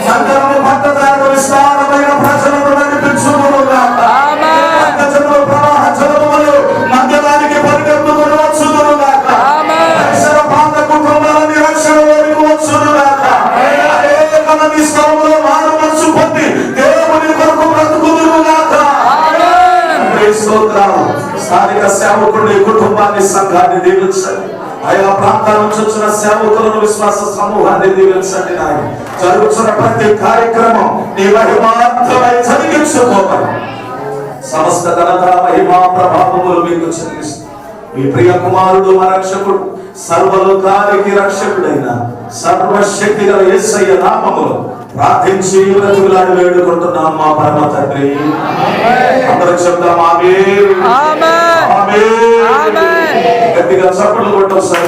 సంఘము భక్తదారు విస్తారమైన ప్రజలను నడిపించును గాక. భక్తజనులు ప్రవాహ జలములు మందిరానికి పరిగెత్తుకుని వచ్చును గాక. రక్షణ పాత కుటుంబాలని రక్షణలోనికి వచ్చును గాక. అనేక మంది స్థలంలో మారు మనసు పొంది దేవుని కొరకు బ్రతుకుదురు గాక. స్తోత్రాలు. స్థానిక సేవకుడి కుటుంబాన్ని సంఘాన్ని దీవించండి. ఆయా ప్రాంతాల నుంచి వచ్చిన సేవకులను విశ్వాస సమూహాన్ని దీవించండి. నాయన జరుగుతున్న ప్రతి కార్యక్రమం నీ మహిమార్థమై జరిగించుకోవాలి. సమస్త ఘనత మహిమా ప్రభావములు మీకు చెల్లిస్తూ మీ ప్రియ కుమారుడు మా రక్షకుడు సర్వలోకానికి రక్షకుడైన సర్వశక్తి గల యేసయ్య నామములో ప్రార్థించి బ్రతిమలాడి వేడుకుంటున్నాం మా పరమ తండ్రి. అందరూ చెప్తాం ఆమేన్. గట్టిగా చప్పట్లు కొట్టొస్తాయి.